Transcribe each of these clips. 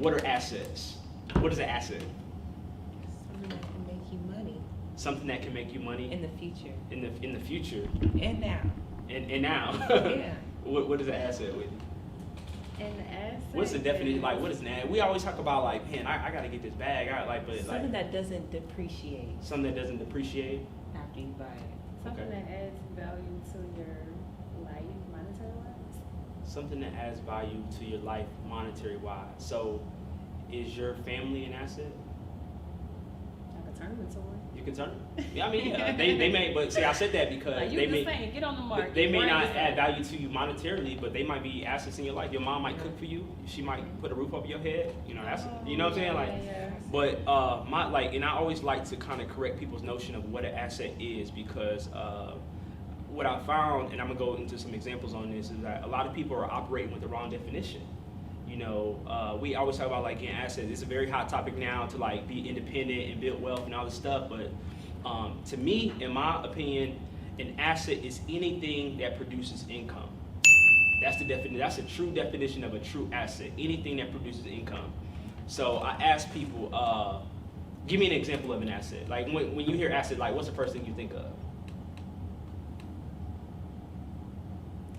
what are assets? What is an asset? Something that can make you money. Something that can make you money in the future. In the future. And now. And now. Yeah. What is an asset with? An asset. What's the definition? Like, what is an asset? We always talk about like, man, I gotta get this bag. Something that doesn't depreciate. Something that doesn't depreciate After you buy it. Something that adds value to your life, monetary wise. Something that adds value to your life, monetary wise. So, is your family an asset? I could turn them into one. You can turn it. Yeah, I mean, yeah, they may. But see, I said that because Like they may. saying, get on the market. They may not add value to you monetarily, but they might be assets in your life. Your mom might cook for you. She might put a roof over your head. You know, that's you know what I'm saying. Like, yeah. but and I always like to kind of correct people's notion of what an asset is because what I found, and I'm gonna go into some examples on this, is that a lot of people are operating with the wrong definition. You know, we always talk about like getting assets. It's a very hot topic now to like be independent and build wealth and all this stuff. But to me, in my opinion, an asset is anything that produces income. That's the definition. That's a true definition of a true asset. Anything that produces income. So I ask people, give me an example of an asset. Like when you hear asset, like what's the first thing you think of?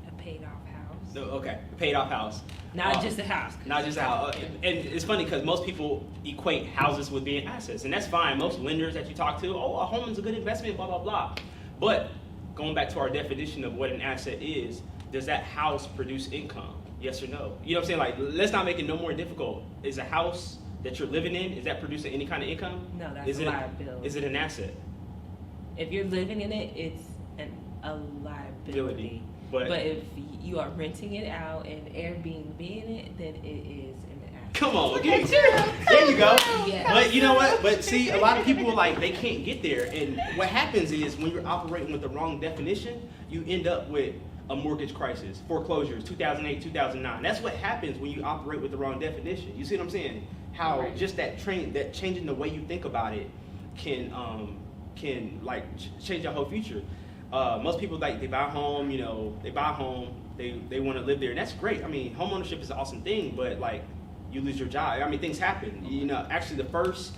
A paid off house. No, okay, paid off house. Not just a house. Not just a house. And it's funny because most people equate houses with being assets, and that's fine. Most lenders that you talk to, oh, a home is a good investment, blah, blah, blah. But going back to our definition of what an asset is, does that house produce income? Yes or no? You know what I'm saying? Like, let's not make it no more difficult. Is a house that you're living in, is that producing any kind of income? No, that's a liability. Is it an asset? If you're living in it, it's a liability. But if you are renting it out and Airbnb in it, then it is an asset. Come on, there you go. Yes. But you know what? But see, a lot of people like they can't get there, and what happens is when you're operating with the wrong definition, you end up with a mortgage crisis, foreclosures, 2008, 2009. That's what happens when you operate with the wrong definition. You see what I'm saying? How just that changing the way you think about it can like change your whole future. Most people like they buy a home, you know, they want to live there, and that's great. I mean, home ownership is an awesome thing, but like you lose your job. I mean, things happen. You know, actually the first,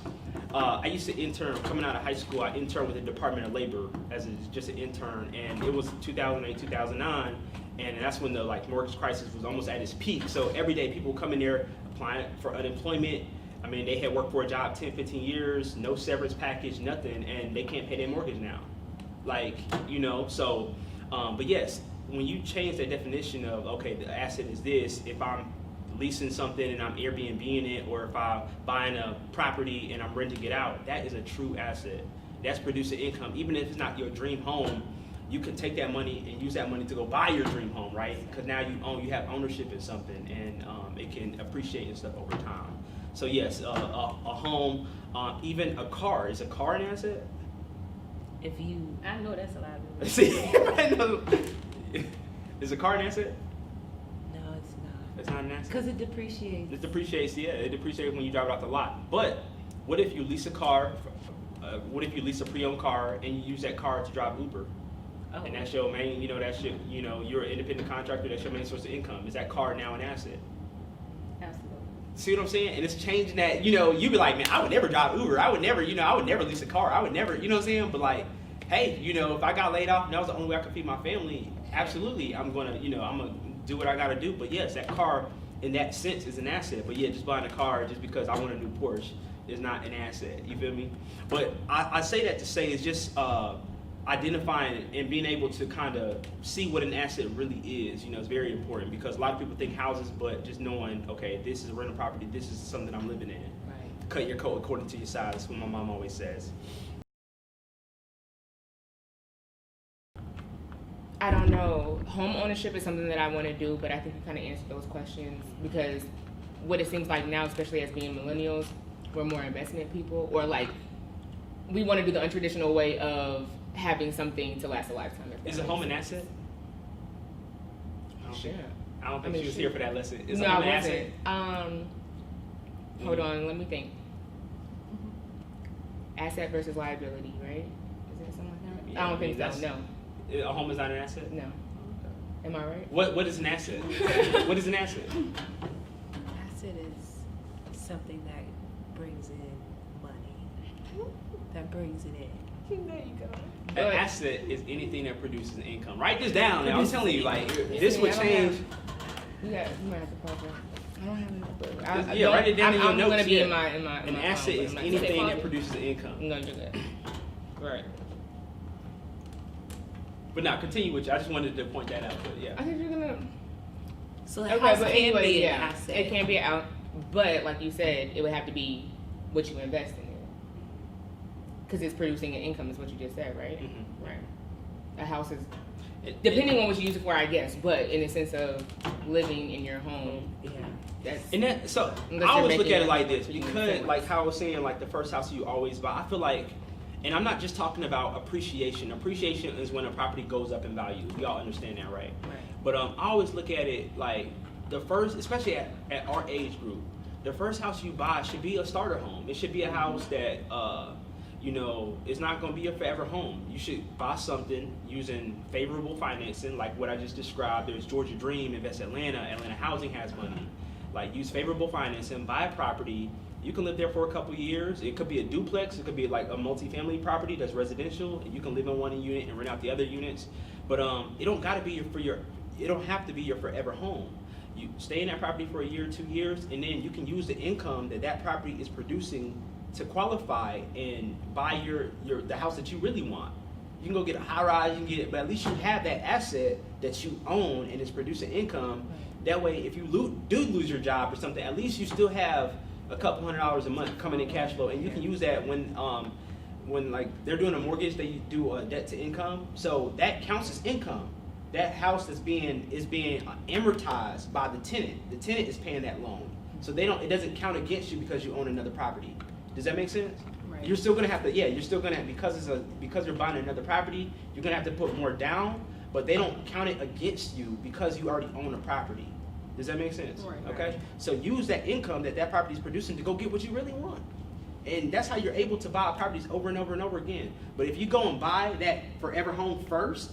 I used to intern coming out of high school. I interned with the Department of Labor as just an intern, and it was 2008, 2009, and that's when the like mortgage crisis was almost at its peak. So every day people come in there applying for unemployment. I mean, they had worked for a job 10, 15 years, no severance package, nothing, and they can't pay their mortgage now. Like, you know, so, but yes, when you change the definition of, okay, the asset is this, if I'm leasing something and I'm Airbnb-ing it, or if I'm buying a property and I'm renting it out, that is a true asset. That's producing income. Even if it's not your dream home, you can take that money and use that money to go buy your dream home, right? Because now you have ownership in something, and it can appreciate and stuff over time. So yes, a home, even a car. Is a car an asset? I know that's a liability. See, I know. Is a car an asset? No, it's not. It's not an asset? Because it depreciates. It depreciates, yeah. It depreciates when you drive it off the lot. But what if you lease a car, what if you lease a pre-owned car and you use that car to drive Uber? Oh. And that's your main, you know, you're an independent contractor, that's your main source of income. Is that car now an asset? Absolutely. See what I'm saying? And it's changing that, you know, you be like, man, I would never drive Uber. I would never lease a car. I would never, you know what I'm saying? But like, hey, you know, if I got laid off and that was the only way I could feed my family, absolutely, I'm going to do what I got to do. But yes, that car in that sense is an asset. But yeah, just buying a car just because I want a new Porsche is not an asset. You feel me? But I say that to say it's just identifying and being able to kind of see what an asset really is, you know, is very important, because a lot of people think houses, but just knowing, okay, this is a rental property, this is something I'm living in. Right. Cut your coat according to your size. That's what my mom always says. I don't know. Home ownership is something that I want to do, but I think we kind of answered those questions, because what it seems like now, especially as being millennials, we're more investment people, or like we want to do the untraditional way of having something to last a lifetime. Is a home an asset? Sure. I don't think she was here for that lesson. Is no, a home I an wasn't. asset? Hold on, let me think. Asset versus liability, right? Is that something like that? Yeah, I don't think so. No. A home is not an asset? No. Am I right? What is an asset? What is an asset? Asset is something that brings in money. That brings it in. There you go. An asset is anything that produces income. Write this down. Now, I'm telling you, like, this would change. You might have to pause it. I don't have it. Write it down in your I'm notes. gonna be Yeah. in my An asset is anything that produces income. No, you're good. Right. But now, continue with you. I just wanted to point that out. But yeah. I think you're gonna. So the house can be an asset. It can be out, but like you said, it would have to be what you invest in it, because it's producing an income, is what you just said, right? Mm-hmm. Right. A house is depending on what you use it for, I guess, but in the sense of living in your home, Yeah. that's And that, so Unless I you're always look making at it like this. it You for could, you. like how I was saying, like the first house you always buy. I feel like, and I'm not just talking about appreciation. Appreciation is when a property goes up in value. We all understand that, right? Right. But I always look at it like the first, especially at our age group, the first house you buy should be a starter home. It should be a house that, you know, it's not going to be a forever home. You should buy something using favorable financing, like what I just described. There's Georgia Dream, Invest Atlanta, Atlanta Housing has money. Like, use favorable financing, buy a property. You can live there for a couple years. It could be a duplex. It could be like a multifamily property that's residential. You can live in one unit and rent out the other units. But it don't gotta be it don't have to be your forever home. You stay in that property for a year, 2 years, and then you can use the income that property is producing to qualify and buy the house that you really want. You can go get a high rise, you can get it, but at least you have that asset that you own and it's producing income. That way, if you do lose your job or something, at least you still have a couple $100s a month coming in cash flow, and you can use that when like they're doing a mortgage, they do a debt to income, so that counts as income. That house is being amortized by the tenant. The tenant is paying that loan, so it doesn't count against you because you own another property. Does that make sense? Right. You're still gonna have to, you're still gonna have, because you're buying another property, you're gonna have to put more down, but they don't count it against you because you already own a property. Does that make sense? Right. Okay. So use that income that property is producing to go get what you really want, and that's how you're able to buy properties over and over and over again. But if you go and buy that forever home first,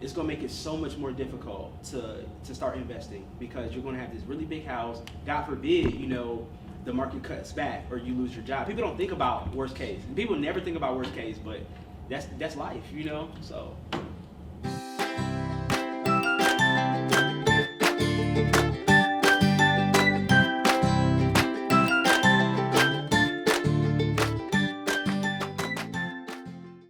it's gonna make it so much more difficult to start investing, because you're gonna have this really big house. God forbid, you know, the market cuts back or you lose your job. People don't think about worst case. People never think about worst case, but that's life, you know. So